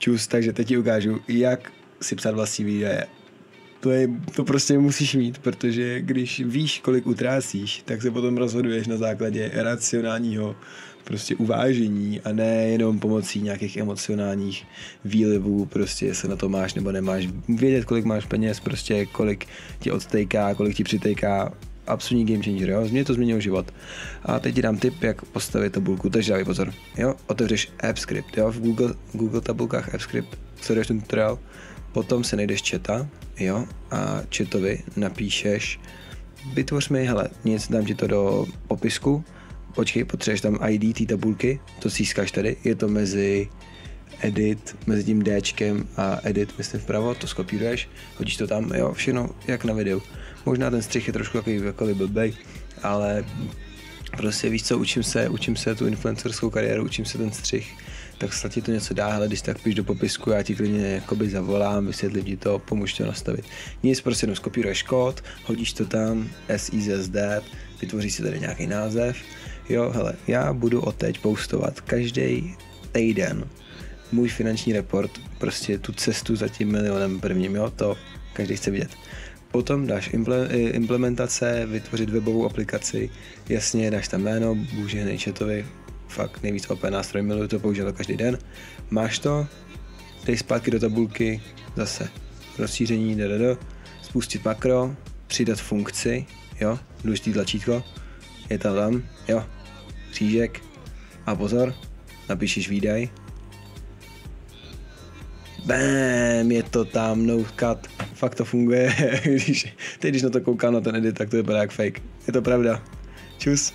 Čus, takže teď ti ukážu, jak si psát vlastní výdaje. To prostě musíš mít, protože když víš, kolik utrácíš, tak se potom rozhoduješ na základě racionálního prostě uvážení a ne jenom pomocí nějakých emocionálních výlivů, prostě se na to máš nebo nemáš. Vědět, kolik máš peněz, prostě kolik ti odtejká, kolik ti přitejká, absolutní game changer, jo? Mě to změnilo život. A teď ti dám tip, jak postavit tabulku, takže dávej pozor, jo? Otevřeš AppScript, jo? V Google tabulkách AppScript, sleduješ ten tutoriál, potom se najdeš chata, jo? A chatovi napíšeš, vytvoř mi, hele, nic, dám ti to do popisku, počkej, potřebuješ tam ID té tabulky, to získáš tady, je to mezi edit, mezi tím Dčkem a edit, myslím vpravo, to skopíruješ, hodíš to tam, jo, všechno jak na videu. Možná ten střih je trošku takový blbej, ale prostě víš co, učím se tu influencerskou kariéru, učím se ten střih, tak snad ti to něco dá, hele, když tak píš do popisku, já ti klidně jakoby zavolám, vysvětlím ti to, pomůžu to nastavit. Nic, prostě jenom skopíruješ kód, hodíš to tam, as easy as that, vytvoříš si tady nějaký název, jo, hele, já budu odteď postovat každý týden můj finanční report, prostě tu cestu za tím milionem prvním, jo, to každý chce vidět. Potom dáš implementace, vytvořit webovou aplikaci, jasně dáš tam jméno, bůže nejčetovi, fakt nejvíc OP nástroj, miluju to, používám to každý den. Máš to, dej zpátky do tabulky, zase rozšíření, spustit makro, přidat funkci, jo, důležitý tlačítko, je tam, jo, křížek a pozor, napíšeš výdaj, bam, je to tam, no cut, fakt to funguje, když na to koukám na ten edit, tak to vypadá jak fake, je to pravda, čus.